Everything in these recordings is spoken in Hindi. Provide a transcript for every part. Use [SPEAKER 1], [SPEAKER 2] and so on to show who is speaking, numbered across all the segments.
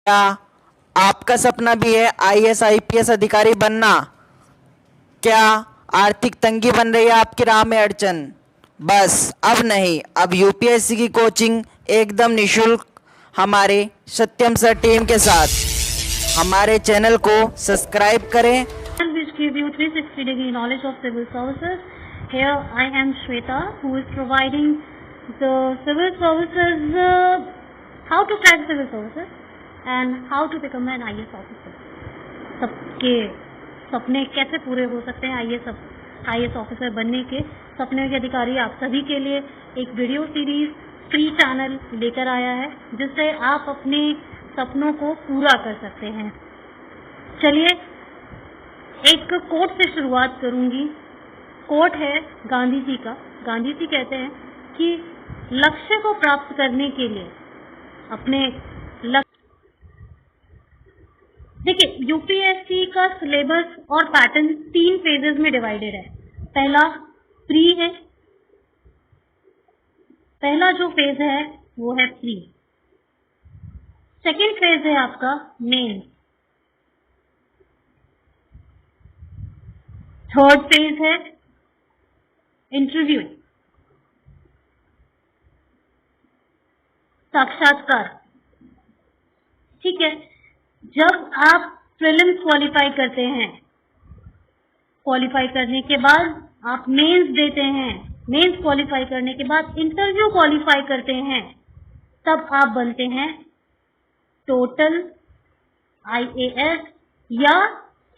[SPEAKER 1] क्या आपका सपना भी है आईएएस आईपीएस अधिकारी बनना? क्या आर्थिक तंगी बन रही है आपकी राह में अड़चन? बस अब नहीं, अब यूपीएससी की कोचिंग एकदम निशुल्क हमारे सत्यम सर टीम के साथ। हमारे चैनल को सब्सक्राइब करें।
[SPEAKER 2] Which give you 360-degree knowledge of civil services. Here I am Shweta, who is providing the civil services, how to crack civil services and how to become an IAS officer. सबके सपने कैसे पूरे हो सकते हैं आईएएस ऑफिसर बनने के सपने के अधिकारी आप सभी के लिए एक वीडियो सीरीज फ्री चैनल लेकर आया है, जिससे आप अपने सपनों को पूरा कर सकते हैं। चलिए एक कोट से शुरुआत करूंगी। कोट है गांधी जी का। गांधी जी कहते हैं कि लक्ष्य को प्राप्त करने के लिए अपने देखिए, यूपीएससी का सिलेबस और पैटर्न 3 फेजेस में डिवाइडेड है। पहला प्री है, पहला जो फेज है वो है प्री। सेकेंड फेज है आपका मेन। थर्ड फेज है इंटरव्यू, साक्षात्कार। ठीक है, जब आप प्रीलिम्स क्वालिफाई करते हैं, क्वालिफाई करने के बाद आप मेंस देते हैं, मेंस क्वालिफाई करने के बाद इंटरव्यू क्वालिफाई करते हैं, तब आप बनते हैं टोटल आईएएस या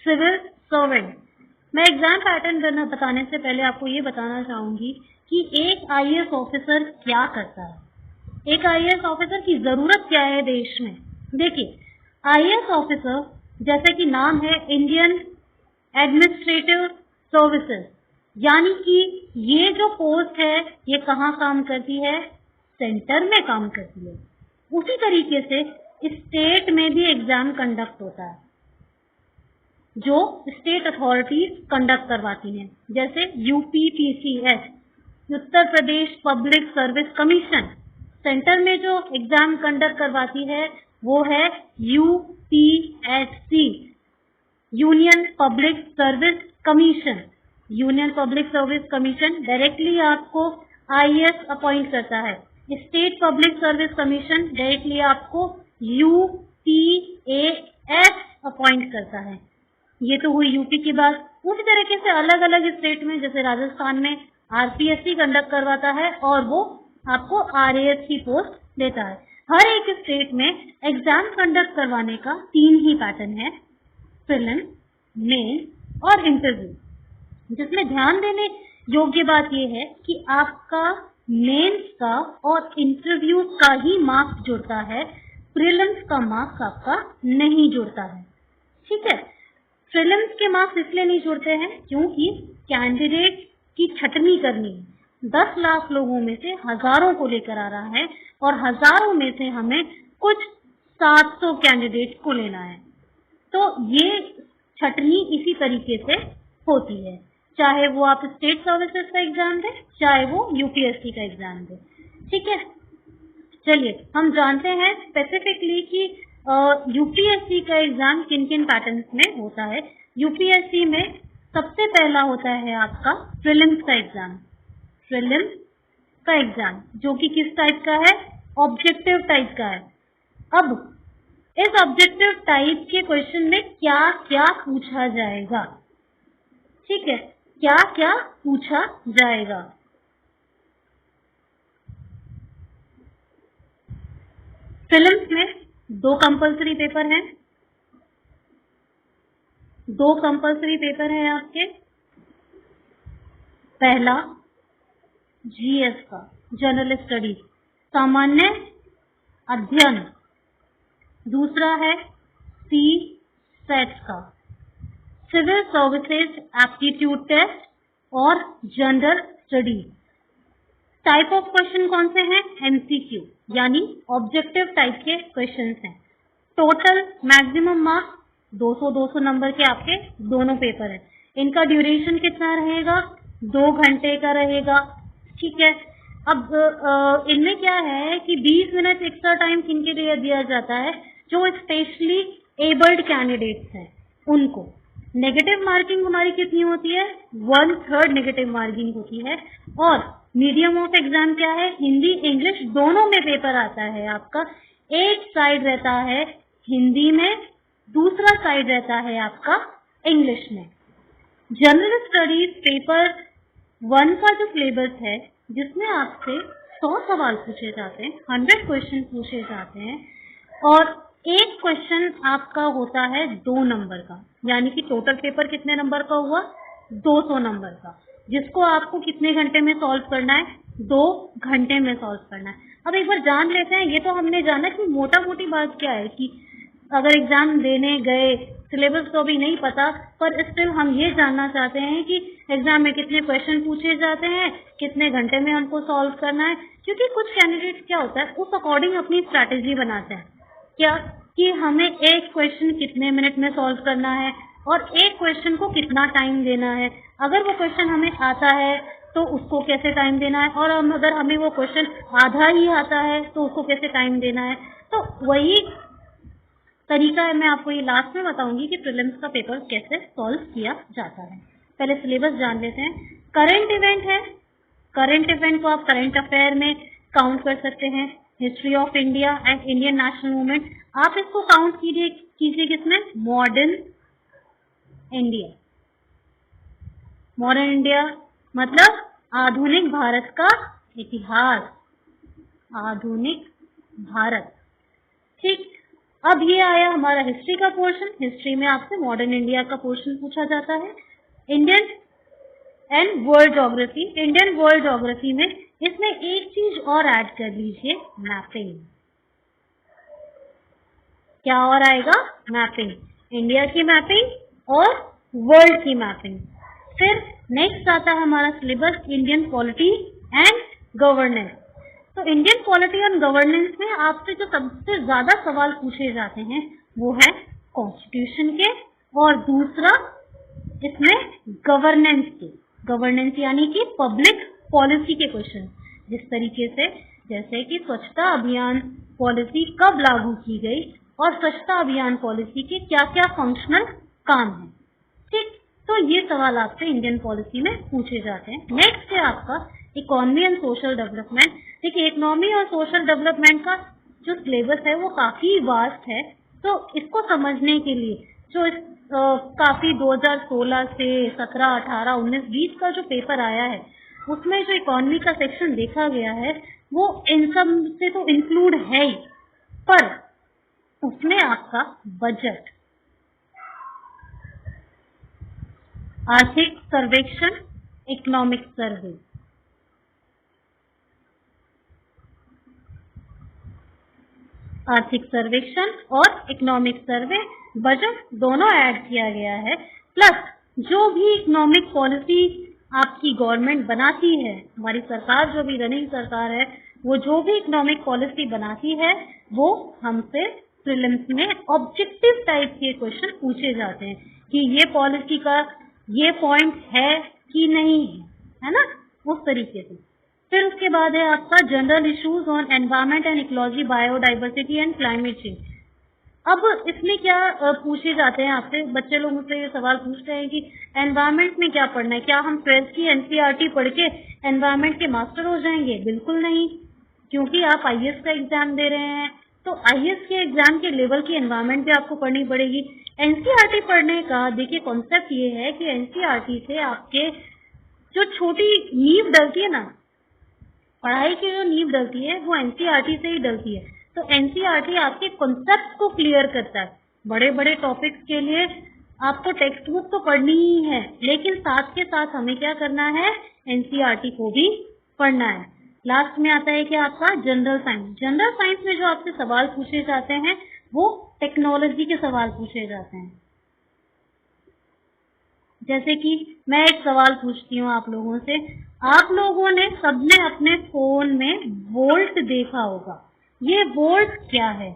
[SPEAKER 2] सिविल सर्वेंट। मैं एग्जाम पैटर्न बताने से पहले आपको ये बताना चाहूंगी कि एक आईएएस ऑफिसर क्या करता है, एक आईएएस ऑफिसर की जरूरत क्या है देश में। देखिए, आईएएस ऑफिसर जैसे कि नाम है इंडियन एडमिनिस्ट्रेटिव सर्विसेज, यानी कि ये जो पोस्ट है ये कहाँ काम करती है, सेंटर में काम करती है। उसी तरीके से स्टेट में भी एग्जाम कंडक्ट होता है जो स्टेट अथॉरिटीज कंडक्ट करवाती हैं, जैसे UPPCS, Uttar Pradesh public service commission. Centre में जो एग्जाम कंडक्ट करवाती है वो है UPSC, union public service commission. Union public service commission directly आपको आईएएस अपॉइंट करता है। State public service commission directly आपको यूपीएएस अपॉइंट करता है। ये तो हुई यूपी की बात। उसी तरीके से अलग अलग स्टेट में, जैसे राजस्थान में आरपीएससी कंडक्ट करवाता है और वो आपको आरएएस की पोस्ट देता है। हर एक स्टेट में एग्जाम कंडक्ट करवाने का 3 ही पैटर्न है, प्रीलिम, मेन और इंटरव्यू। जिसमें ध्यान देने योग्य बात यह है कि आपका मेंस का और इंटरव्यू का ही मार्क्स जुड़ता है, प्रीलिम्स का मार्क्स आपका नहीं जुड़ता है। ठीक है, प्रीलिम्स के मार्क्स इसलिए नहीं जुड़ते हैं क्योंकि कैंडिडेट की छटनी करनी है। 10 लाख लोगों में से हजारों को लेकर आ रहा है और हजारों में से हमें कुछ 700 कैंडिडेट को लेना है। तो ये छटनी इसी तरीके से होती है, चाहे वो आप स्टेट सर्विसेज का एग्जाम दें, चाहे वो यूपीएससी का एग्जाम दें। ठीक है, चलिए हम जानते हैं स्पेसिफिकली कि यूपीएससी का एग्जाम किन किन पैटर्न्स में होता है। यूपीएससी में सबसे पहला होता है आपका प्रीलिम्स का एग्जाम। प्रीलिम्स का एग्जाम जो कि किस टाइप का है, ऑब्जेक्टिव टाइप का है। अब इस ऑब्जेक्टिव टाइप के क्वेश्चन में क्या क्या पूछा जाएगा, ठीक है, क्या क्या पूछा जाएगा। प्रीलिम्स में 2 कंपल्सरी पेपर हैं, 2 कंपल्सरी पेपर हैं आपके। पहला जीएस का, जनरल स्टडीज, सामान्य अध्ययन। दूसरा है सी सेट का, सिविल सर्विसेज एप्टीट्यूड टेस्ट और general studies. Type of question कौन से हैं, एमसीक्यू, यानी ऑब्जेक्टिव टाइप के क्वेश्चंस हैं। टोटल मैक्सिमम मार्क्स 200 नंबर के आपके दोनों पेपर हैं। इनका ड्यूरेशन कितना रहेगा, 2 घंटे का रहेगा। ठीक है, अब इनमें क्या है कि 20 मिनट एक्स्ट्रा टाइम किनके लिए दिया जाता है, जो स्पेशली एबल्ड कैंडिडेट्स हैं उनको। नेगेटिव मार्किंग हमारी कितनी होती है? 1/3 नेगेटिव मार्किंग होती है। और मीडियम ऑफ एग्जाम क्या है? हिंदी इंग्लिश दोनों में पेपर आता है आपका। एक साइड रहता है हिंदी में, दूसरा साइड रहता है आपका इंग्लिश में। जनरल स्टडीज पेपर 1 का जो सिलेबस है, जिसमें आपसे 100 सवाल पूछे जाते हैं, 100 क्वेश्चन पूछे जाते हैं, और एक क्वेश्चन आपका होता है 2 नंबर का, यानी कि टोटल पेपर कितने नंबर का हुआ? 200 नंबर का, जिसको आपको कितने घंटे में सॉल्व करना है? 2 घंटे में सॉल्व करना है। अब एक बार जान लेते हैं, ये तो हमने जाना कि मोटा मोटी बात क्या है कि अगर एग्जाम देने गए, सिलेबस तो अभी नहीं पता, पर स्टिल हम ये जानना चाहते हैं कि एग्जाम में कितने क्वेश्चन पूछे जाते हैं, कितने घंटे में हमको सॉल्व करना है। क्योंकि कुछ कैंडिडेट क्या होता है, उस अकॉर्डिंग अपनी स्ट्रैटेजी बनाते हैं। क्या कि हमें एक क्वेश्चन कितने मिनट में सॉल्व करना है और एक क्वेश्चन को कितना टाइम देना है। अगर वो क्वेश्चन हमें आता है तो उसको कैसे टाइम देना है, और अगर हमें वो क्वेश्चन आधा ही आता है तो उसको कैसे टाइम देना है। तो वही तरीका है, मैं आपको ये लास्ट में बताऊंगी कि प्रीलिम्स का पेपर कैसे सॉल्व किया जाता है। पहले सिलेबस जान लेते हैं। करंट इवेंट है, करंट इवेंट को आप करंट अफेयर में काउंट कर सकते हैं। History of India and Indian national movement, आप इसको काउंट कीजिए किसमें? Modern India. मॉडर्न इंडिया मतलब आधुनिक भारत का इतिहास, आधुनिक भारत। ठीक, अब ये आया हमारा हिस्ट्री का पोर्शन। हिस्ट्री में आपसे मॉडर्न इंडिया का पोर्शन पूछा जाता है। Indian and world geography, Indian world geography में इसमें एक चीज और ऐड कर लीजिए, मैपिंग। क्या और आएगा? मैपिंग, इंडिया की मैपिंग और वर्ल्ड की मैपिंग। फिर नेक्स्ट आता है हमारा syllabus Indian polity and governance. तो इंडियन पॉलिटी एंड गवर्नेंस में आपसे जो सबसे ज्यादा सवाल पूछे जाते हैं वो है कॉन्स्टिट्यूशन के, और दूसरा इसमें गवर्नेंस के। गवर्नेंस यानी कि पब्लिक पॉलिसी के क्वेश्चन, जिस तरीके से जैसे कि स्वच्छता अभियान पॉलिसी कब लागू की गई और स्वच्छता अभियान पॉलिसी के क्या क्या फंक्शनल काम है। ठीक, तो ये सवाल आपसे इंडियन पॉलिसी में पूछे जाते हैं। नेक्स्ट है आपका इकोनॉमी एंड सोशल डेवलपमेंट। देखिए, इकोनॉमी और सोशल डेवलपमेंट का जो सिलेबस है वो काफी वास्ट है, तो इसको समझने के लिए जो काफी 2016 से 17, 18, 19, 20 का जो पेपर आया है उसमें जो इकोनॉमी का सेक्शन देखा गया है वो इन सब से तो इंक्लूड है ही, पर उसमें आपका बजट, आर्थिक सर्वेक्षण, इकोनॉमिक सर्वे, आर्थिक सर्वेक्षण और इकोनॉमिक सर्वे, बजट दोनों ऐड किया गया है। प्लस जो भी इकोनॉमिक पॉलिसी आपकी गवर्नमेंट बनाती है, हमारी सरकार जो भी रनिंग सरकार है, वो जो भी इकोनॉमिक पॉलिसी बनाती है वो हमसे प्रीलिम्स में ऑब्जेक्टिव टाइप के क्वेश्चन पूछे जाते हैं कि ये पॉलिसी का ये पॉइंट है कि नहीं है ना, उस तरीके से। फिर उसके बाद है आपका general issues on environment and ecology, biodiversity and climate change. अब इसमें क्या पूछे जाते हैं आपसे, बच्चे लोग मुझसे ये सवाल पूछते हैं कि एनवायरमेंट में क्या पढ़ना है, क्या हम 12th की एनसीईआरटी पढ़ के एनवायरमेंट के मास्टर हो जाएंगे? बिल्कुल नहीं, क्योंकि आप आईएएस का एग्जाम दे रहे हैं, तो आईएएस के एग्जाम के लेवल की एनवायरमेंट भी आपको पढ़नी पड़ेगी। एनसीईआरटी पढ़ने का देखिए कॉन्सेप्ट ये है कि एनसीईआरटी से आपके जो छोटी नींव डलती है ना, पढ़ाई की जो नींव डलती है वो एनसीईआरटी से ही डलती है। तो एनसीईआरटी आपके कॉन्सेप्ट को क्लियर करता है। बड़े बड़े टॉपिक्स के लिए आपको टेक्स्ट बुक तो पढ़नी ही है, लेकिन साथ के साथ हमें क्या करना है, एनसीईआरटी को भी पढ़ना है। लास्ट में आता है कि आपका जनरल साइंस। जनरल साइंस में जो आपसे सवाल पूछे जाते हैं वो टेक्नोलॉजी के सवाल पूछे जाते हैं। जैसे कि मैं एक सवाल पूछती हूँ आप लोगों से, आप लोगों ने सबने अपने फोन में वोल्ट देखा होगा, ये वोल्ट क्या है?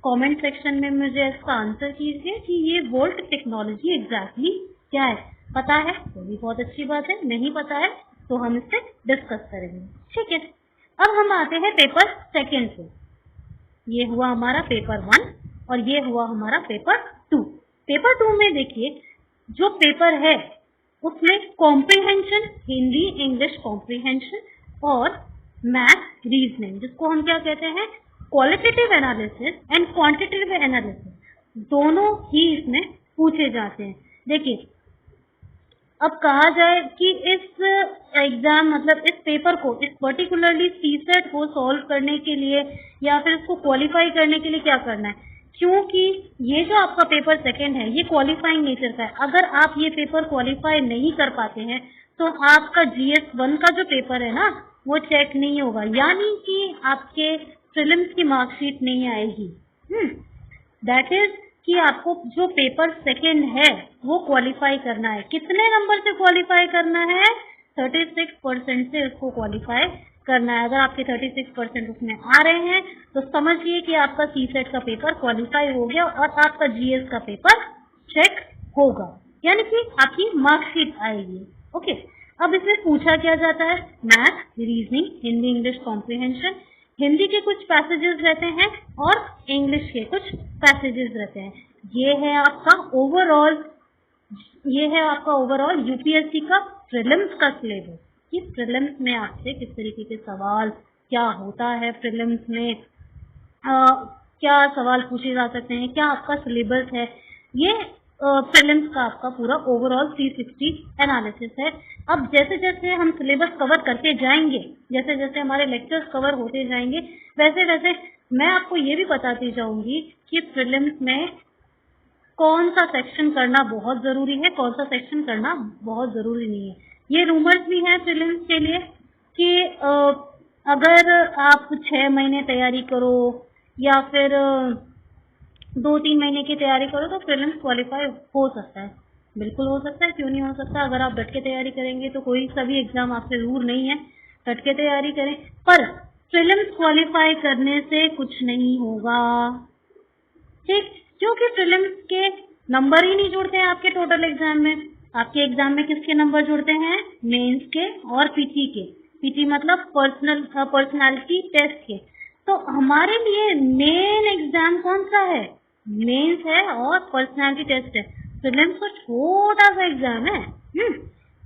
[SPEAKER 2] कमेंट सेक्शन में मुझे इसका आंसर कीजिए कि ये वोल्ट टेक्नोलॉजी एग्जैक्टली क्या है। पता है तो भी बहुत अच्छी बात है, नहीं पता है तो हम इससे डिस्कस करेंगे। ठीक है, अब हम आते हैं पेपर सेकंड पे। ये हुआ हमारा पेपर 1 और ये हुआ हमारा पेपर 2। पेपर 2 में देखिए जो पेपर है उसमें कॉम्प्रिहेंशन, हिंदी इंग्लिश कॉम्प्रिहेंशन और मैथ रीजनिंग, जिसको हम क्या कहते हैं, qualitative analysis and quantitative analysis, दोनों ही इसमें पूछे जाते हैं। देखिए अब कहा जाए कि इस एग्जाम मतलब इस पेपर को, इस पर्टिकुलरली सीसेट को सॉल्व करने के लिए या फिर इसको क्वालिफाई करने के लिए क्या करना है, क्योंकि ये जो आपका पेपर सेकंड है ये क्वालिफाइंग नेचर का है। अगर आप ये पेपर क्वालिफाई नहीं कर पाते हैं तो आपका GS1 का जो पेपर है ना वो चेक नहीं होगा, यानी कि आपके प्रीलिम्स की मार्कशीट नहीं आएगी। दैट इज कि आपको जो पेपर सेकंड है वो क्वालिफाई करना है। कितने नंबर से क्वालिफाई करना है? 36% से उसको क्वालिफाई करना है। अगर आपके 36% उसमें आ रहे हैं तो समझिए कि आपका सीसेट का पेपर क्वालिफाई हो गया और आपका GS का पेपर चेक होगा, यानी कि आपकी मार्कशीट आएगी। ओके, अब इसमें पूछा क्या जाता है, math, reasoning, Hindi English comprehension. Hindi के कुछ पैसेजेस रहते हैं और इंग्लिश के कुछ पैसेजेस रहते हैं। ये है आपका ओवरऑल यूपीएससी का प्रीलिम्स का सिलेबस, कि प्रीलिम्स में आपसे किस तरीके के सवाल क्या होता है, प्रीलिम्स में क्या सवाल पूछे जा सकते हैं, क्या आपका सिलेबस है। ये प्रीलिम्स का आपका पूरा ओवरऑल 360 एनालिसिस है। अब जैसे जैसे हम सिलेबस कवर करते जाएंगे, जैसे जैसे हमारे लेक्चर्स कवर होते जाएंगे, वैसे वैसे मैं आपको ये भी बताती जाऊंगी कि प्रीलिम्स में कौन सा सेक्शन करना बहुत जरूरी है, कौन सा सेक्शन करना बहुत जरूरी नहीं है। ये रूमर्स भी हैं प्रीलिम्स के लिए कि अगर आप 6 महीने तैयारी करो या फिर 2-3 महीने की तैयारी करो तो प्रीलिम्स क्वालिफाई हो सकता है। बिल्कुल हो सकता है, क्यों नहीं हो सकता। अगर आप डट के तैयारी करेंगे तो कोई सा भी एग्जाम आपसे दूर नहीं है, डट के तैयारी करें। पर प्रीलिम्स क्वालिफाई करने से कुछ नहीं होगा, ठीक, क्योंकि प्रीलिम्स के नंबर ही नहीं जुड़ते हैं आपके टोटल एग्जाम में। आपके एग्जाम में किसके नंबर जुड़ते हैं? मेंस के और पीटी के। पीटी मतलब पर्सनालिटी टेस्ट के। तो हमारे लिए मेन एग्जाम कौन सा है? मेंस है और पर्सनालिटी टेस्ट है। प्रीलिम्स तो छोटा सा एग्जाम है।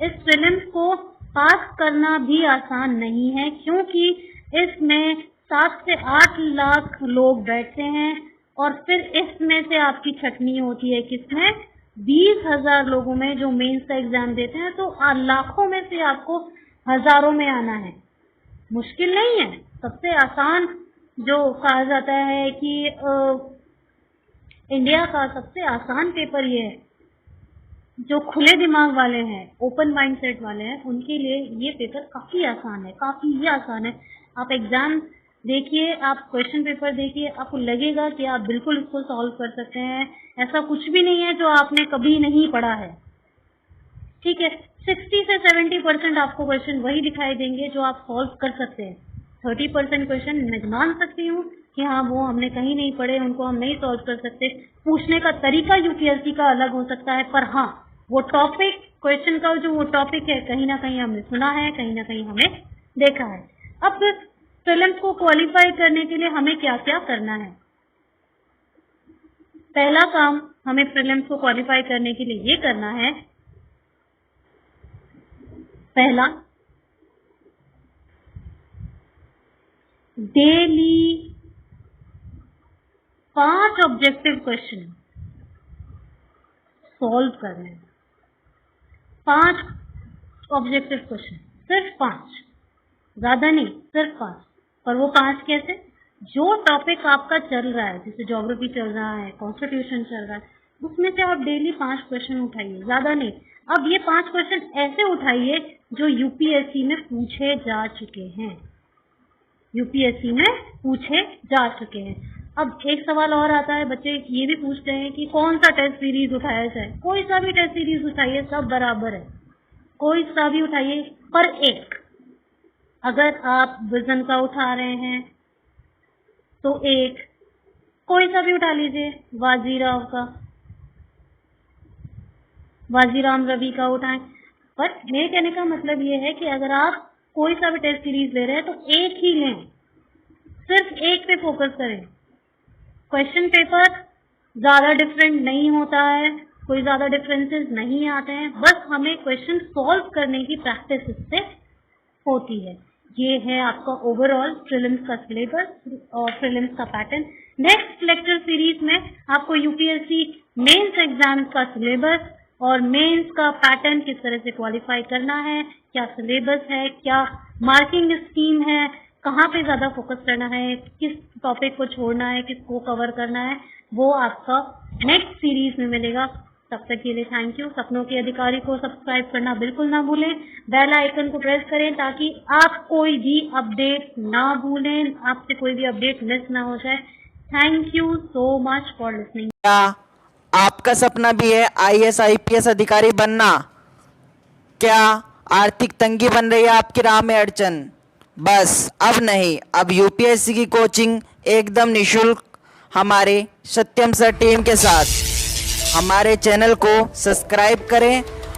[SPEAKER 2] इस प्रीलिम्स को पास करना भी आसान नहीं है, क्योंकि इसमें 7 से 8 लाख लोग बैठते हैं और फिर इसमें से आपकी छटनी होती है किसमें? 20,000 लोगों में जो मेंस का एग्जाम देते हैं। तो लाखों में से आपको हजारों में आना है, मुश्किल नहीं है। सबसे आसान जो कहा जाता है कि इंडिया का सबसे आसान पेपर ये है, जो खुले दिमाग वाले हैं, ओपन माइंडसेट वाले हैं, उनके लिए ये पेपर काफी आसान है, काफी ही आसान है। आप एग्जाम देखिए, आप क्वेश्चन पेपर देखिए, आपको लगेगा कि आप बिल्कुल इसको सॉल्व कर सकते हैं। ऐसा कुछ भी नहीं है जो आपने कभी नहीं पढ़ा है, ठीक है। 60 से 70% आपको क्वेश्चन वही दिखाई देंगे जो आप सॉल्व कर सकते हैं। 30% क्वेश्चन मैं मान सकती हूँ कि हाँ वो हमने कहीं नहीं पढ़े, उनको हम नहीं सॉल्व कर सकते। पूछने का तरीका यूपीएससी का अलग हो सकता है, पर हाँ वो टॉपिक, क्वेश्चन का जो वो टॉपिक है, कहीं ना कहीं हमने सुना है, कहीं ना कहीं हमें देखा है। अब प्रीलिम्स को क्वालिफाई करने के लिए हमें क्या क्या करना है? पहला काम हमें प्रीलिम्स को क्वालिफाई करने के लिए ये करना है, पहला, डेली 5 ऑब्जेक्टिव क्वेश्चन सॉल्व करने हैं। 5 ऑब्जेक्टिव क्वेश्चन, सिर्फ 5, ज्यादा नहीं, सिर्फ 5। और वो 5 कैसे? जो टॉपिक आपका चल रहा है, जैसे ज्योग्राफी चल रहा है, कॉन्स्टिट्यूशन चल रहा है, उसमें से आप डेली 5 क्वेश्चन उठाइए, ज्यादा नहीं। अब ये 5 क्वेश्चन ऐसे उठाइए जो यूपीएससी में पूछे जा चुके हैं, यूपीएससी में पूछे जा चुके हैं। अब एक सवाल और आता है, बच्चे ये भी पूछते हैं कि कौन सा टेस्ट सीरीज उठाया जाए। कोई सा भी टेस्ट सीरीज उठाइए, सब बराबर है, कोई सा भी उठाइए। पर एक, अगर आप विजन का उठा रहे हैं तो एक कोई सा भी उठा लीजिए, बाजीराव का, बाजीराम रवि का उठाएं। पर मेरे कहने का मतलब ये है कि अगर आप कोई सा भी टेस्ट सीरीज ले रहे हैं तो एक ही लें, सिर्फ एक पे फोकस करें। क्वेश्चन पेपर ज़्यादा डिफरेंट नहीं होता है, कोई ज़्यादा डिफरेंसेस नहीं आते हैं, बस हमें क्वेश्चन सॉल्व करने की प्रैक्टिस इससे होती है। ये है आपका ओवरऑल प्रीलिम्स का सिलेबस और प्रीलिम्स का पैटर्न। नेक्स्ट लेक्चर सीरीज में आपको यूपीएससी मेंस एग्जाम का सिलेबस और मेंस का पैटर्न किस तरह से क्वालिफाई करना है, क्या सिलेबस है, क्या मार्किंग स्कीम है, कहाँ पे ज़्यादा फोकस करना है, किस टॉपिक को छोड़ना है, किसको कवर करना है, वो आपका नेक्स्ट सीरीज में मिलेगा। तब तक के लिए थैंक यू। सपनों के अधिकारी को सब्सक्राइब करना बिल्कुल ना भूलें, बेल आइकन को प्रेस करें ताकि आप कोई भी अपडेट ना भूलें, आपसे कोई भी अपडेट मिस ना हो जाए। Thank you so much for listening.
[SPEAKER 1] क्या आपका सपना भी है आईएएस आईपीएस अधिकारी बनना? क्या आर्थिक तंगी बन रही है आपकी राह में अड़चन? बस अब नहीं, अब यूपीएससी की कोचिंग एकदम निशुल्क हमारे सत्यम सर टीम के साथ। हमारे चैनल को सब्सक्राइब करें